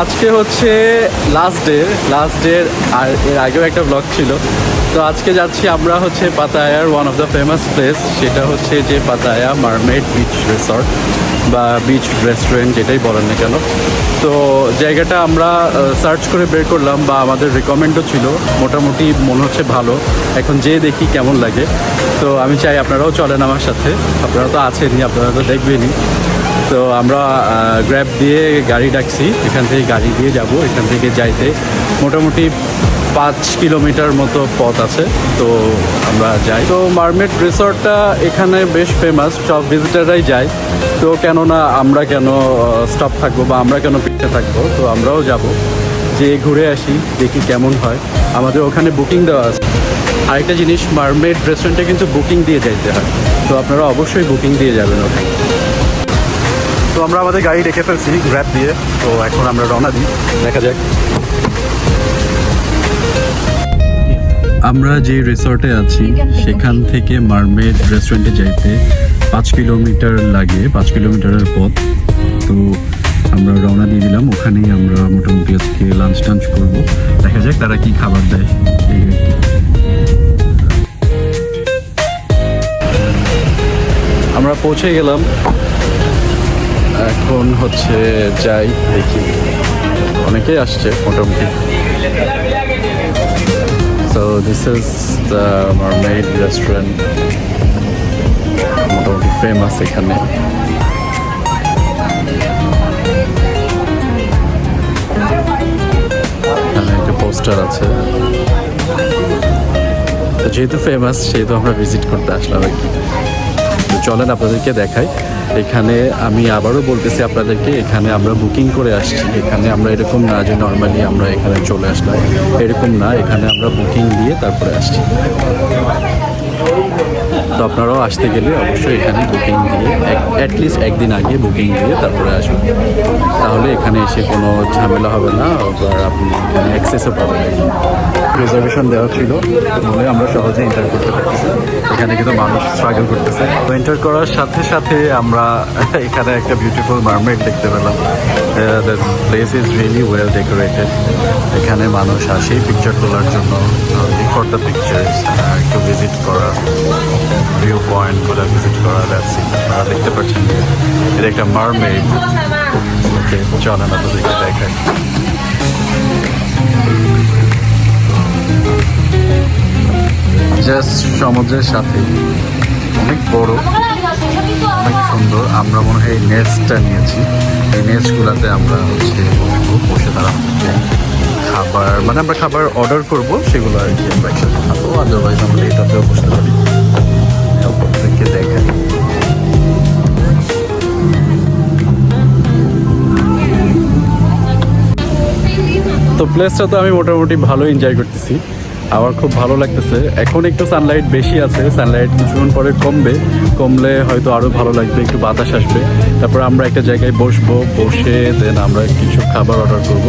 আজকে হচ্ছে last day আর এর আগেও একটা ব্লগ ছিল। তো আজকে যাচ্ছি আমরা হচ্ছে পাতায়ার one of the famous place, সেটা হচ্ছে যে পাতায়া মারমেড বিচ রিসর্ট বা বিচ রেস্টুরেন্ট যেটাই বলেন না কেন। তো জায়গাটা আমরা সার্চ করে বের করলাম বা আমাদের রিকমেন্ডও ছিল, মোটামুটি মনে হচ্ছে ভালো। এখন যেয়ে দেখি কেমন লাগে। তো আমি চাই আপনারাও চলেন আমার সাথে, আপনারা তো আছেনই, আপনারা তো দেখবেনই। তো আমরা গ্র্যাব দিয়ে গাড়ি ডাকছি, এখান থেকে গাড়ি দিয়ে যাব। এখান থেকে যাইতে মোটামুটি 5 কিলোমিটার মতো পথ আছে। তো আমরা যাই। তো মারমেড রিসর্টটা এখানে বেশ ফেমাস, সব ভিজিটাররাই যায়। তো কেননা আমরা কেন স্টপ থাকবো বা আমরা কেন পিছিয়ে থাকবো, তো আমরাও যাব, যে ঘুরে আসি, দেখি কেমন হয়। আমাদের ওখানে বুকিং দেওয়া আছে। আরেকটা জিনিস, মারমেড রেস্টুরেন্টে কিন্তু বুকিং দিয়ে যাইতে হয়, তো আপনারা অবশ্যই বুকিং দিয়ে যাবেন ওখানে। তো আমরা আমাদের গাড়ি রেখে ফেলছি গ্র্যাব দিয়ে। তো এখন আমরা রওনা দিই, দেখা যাক। আমরা যে রিসর্টে আছি সেখান থেকে মারমেড রেস্টুরেন্টে যাইতে 5 কিলোমিটার লাগে, 5 কিলোমিটারের পথ। তো আমরা রওনা দিয়ে দিলাম, ওখানেই আমরা মোটামুটি আজকে লাঞ্চ টাঞ্চ করবো। দেখা যাক তারা কি খাবার দেয়। আমরা পৌঁছে গেলাম, এখন হচ্ছে যাই, দেখি অনেকেই আসছে মোটামুটি। So this is the Mermaid restaurant, মোটামুটি ফেমাস এখানে। এখানে একটা পোস্টার আছে, তো যেহেতু ফেমাস সেহেতু আমরা ভিজিট করতে আসলাম আর কি। তো চলেন আপনাদেরকে দেখাই। এখানে আমি আবারও বলতেছি আপনাদেরকে, এখানে আমরা বুকিং করে আসছি। এখানে আমরা এরকম না যে নর্মালি আমরা এখানে চলে আসলাম, এরকম না, এখানে আমরা বুকিং দিয়ে তারপরে আসছি। তো আপনারাও আসতে গেলে অবশ্যই এখানে বুকিং দিয়ে অ্যাটলিস্ট একদিন আগে বুকিং দিয়ে তারপরে আসবেন, তাহলে এখানে এসে কোনো ঝামেলা হবে না, আবার আপনি এখানে অ্যাক্সেসও পাবেন। রিজার্ভেশন দেওয়া ছিল বলে আমরা সহজে এন্টার করতে পারতেছি। এখানে কিন্তু মানুষ স্ট্রাগল করতেছে। তো এন্টার করার সাথে সাথে আমরা এখানে একটা বিউটিফুল মারমেড দেখতে পেলাম। The place is really well decorated. এখানে মানুষ আসে পিকচার তোলার জন্য, ফর দ্য পিকচার্স, একটু ভিজিট করা, ভিউ পয়েন্টগুলো ভিজিট করা। আপনারা দেখতে পাচ্ছেন যে এটা একটা মারমেড। ওকে, চলেন আপনাদেরকে দেখাই। জাস্ট সমুদ্রের সাথে, অনেক বড়, অনেক সুন্দর। আমরা মনে হয় এই নেটসটা নিয়েছি, এই নেটসগুলোতে আমরা হচ্ছে বসবো, বসে তারা খাবার, মানে আমরা খাবার অর্ডার করবো, সেগুলো আর কি আমরা একসাথে খাবো। আদারওয়াইজ আমরা এটাতেও বসতে পারি। আপনাদেরকে দেখাই। তো প্লেসটা তো আমি মোটামুটি ভালো এনজয় করতেছি, আমার খুব ভালো লাগতেছে। এখন একটু সানলাইট বেশি আছে, সানলাইট কিছুক্ষণ পরে কমলে হয়তো আরও ভালো লাগবে, একটু বাতাস আসবে। তারপর আমরা একটা জায়গায় বসবো, বসে দেন আমরা কিছু খাবার অর্ডার করব,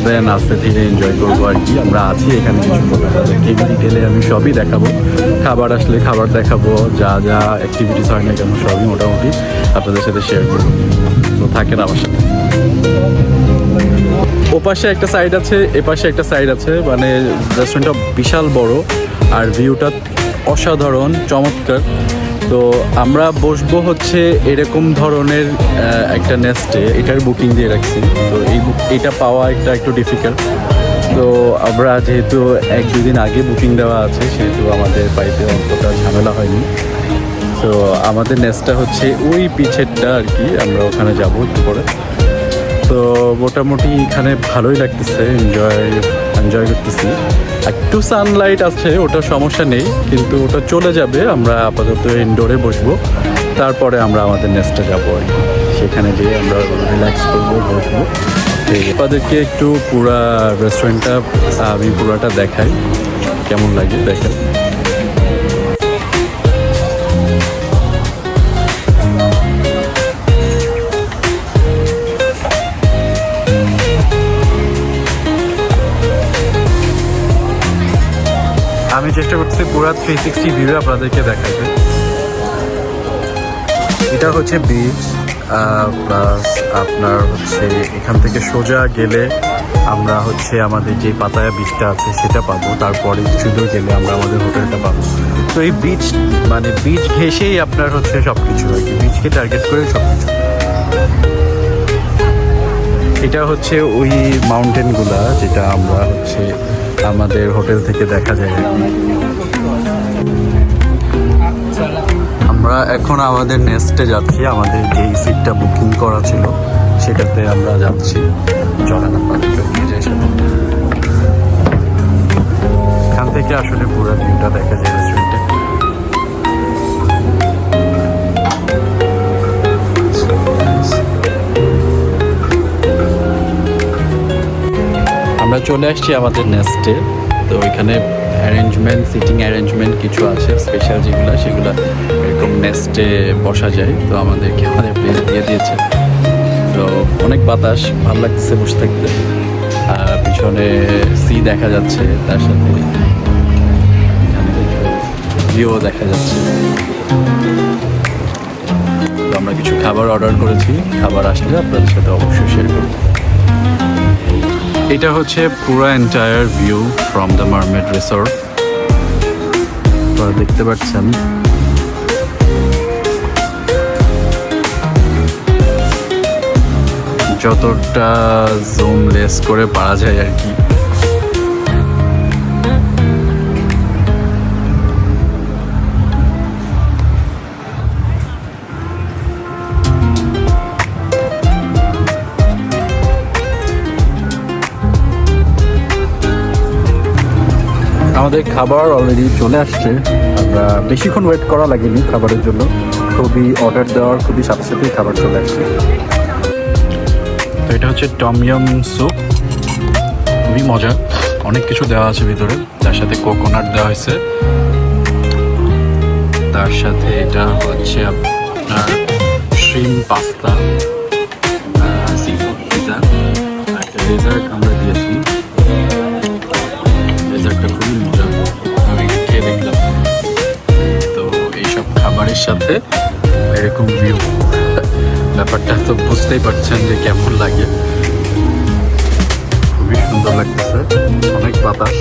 দেন আস্তে ধীরে এনজয় করবো আর কি। আমরা আছি এখানে কিছুক্ষণ, আপনাদেরকে ডিটেলে আমি সবই দেখাবো। খাবার আসলে খাবার দেখাবো, যা যা অ্যাক্টিভিটিস হয় না কেন সবই মোটামুটি আপনাদের সাথে শেয়ার করবো। তো থাকেন আমার সাথে। ওপাশে একটা সাইড আছে, এপাশে একটা সাইড আছে, মানে রেস্টুরেন্টটা বিশাল বড় আর ভিউটা অসাধারণ চমৎকার। তো আমরা বসবো হচ্ছে এরকম ধরনের একটা নেস্টে, এটার বুকিং দিয়ে রাখছি। তো এইটা পাওয়া একটু ডিফিকাল্ট। তো আমরা যেহেতু 1-2 দিন আগে বুকিং দেওয়া আছে, সেহেতু আমাদের পাইতে অতটা ঝামেলা হয়নি। তো আমাদের নেস্টটা হচ্ছে ওই পিছেরটা আর কি, আমরা ওখানে যাবো একটু পরে। তো মোটামুটি এখানে ভালোই লাগতেছে, এনজয় করতেছি। একটু সানলাইট আছে, ওটা সমস্যা নেই, কিন্তু ওটা চলে যাবে। আমরা আপাতত ইনডোরে বসবো, তারপরে আমরা আমাদের নেস্টে যাবো আর কি। সেখানে গিয়ে আমরা রিল্যাক্স করবো, বসবো। আপনাদেরকে একটু পুরা রেস্টুরেন্টটা আমি পুরাটা দেখাই, কেমন লাগে দেখেন। আমি চেষ্টা করতেছি পুরা 360 ভিউ আপনাদেরকে দেখাতে। এটা হচ্ছে বিচ, প্লাস আপনার হচ্ছে এখান থেকে সোজা গেলে আমরা হচ্ছে আমাদের যে পাতায়া বিচটা আছে সেটা পাবো, তারপরে কিছু দূর গেলে আমরা আমাদের হোটেলটা পাবো। তো এই বিচ মানে বিচ ঘেঁষেই আপনার হচ্ছে সব কিছু আর কি, বিচকে টার্গেট করে সব কিছু। এটা হচ্ছে ওই মাউন্টেনগুলা যেটা আমরা হচ্ছে আমাদের হোটেল থেকে দেখা যায় আর কি। আমরা এখন আমাদের নেস্টে যাচ্ছি, আমাদের যেই সিটটা বুকিং করা ছিল সেটাতে আমরা যাচ্ছি। চলেন আপনাদেরকে নিয়ে যাই সাথে। এখান থেকে আসলে পুরো ভিউটা দেখা যায় রেস্টুরেন্টে। আমরা চলে আসছি আমাদের নেস্টে। তো ওইখানে অ্যারেঞ্জমেন্ট, সিটিং অ্যারেঞ্জমেন্ট কিছু আছে স্পেশাল যেগুলো, সেগুলো এরকম নেস্টে বসা যায়। তো আমাদেরকে আমাদের প্লেস দিয়ে দিয়েছে। তো অনেক বাতাস, ভালো লাগতেছে বসে থাকতে। আর পিছনে সি দেখা যাচ্ছে, তার সাথে ভিউ দেখা যাচ্ছে। তো আমরা কিছু খাবার অর্ডার করেছি, খাবার আসলে আপনাদের সাথে অবশ্যই শেয়ার করব। এটা হচ্ছে পুরো entire view from the mermaid resort. আপনারা দেখতে পাচ্ছেন যতটা জুম লেস করে পারা যায় আর কি। আমাদের খাবার অলরেডি চলে আসছে। আমরা বেশিক্ষণ ওয়েট করা লাগেনি খাবারের জন্য, খুবই অর্ডার দেওয়ার খুবই সাথে সাথেই খাবার চলে আসছে। তো এটা হচ্ছে টমইয়াম স্যুপ, খুবই মজা, অনেক কিছু দেওয়া আছে ভিতরে। তার সাথে কোকোনাট দেওয়া হয়েছে, তার সাথে এটা হচ্ছে আপনার shrimp pasta, sea food pizza, একটা ডেজার্ট আমরা দিয়েছি। ডেজার্টটা খুবই মজা, আমি খেয়ে দেখলাম। তো এইসব খাবারের সাথে এরকম ভিউ, ব্যাপারটা তো বুঝতেই পারছেন যে কেমন লাগে। খুবই সুন্দর লাগতেছে, অনেক বাতাস।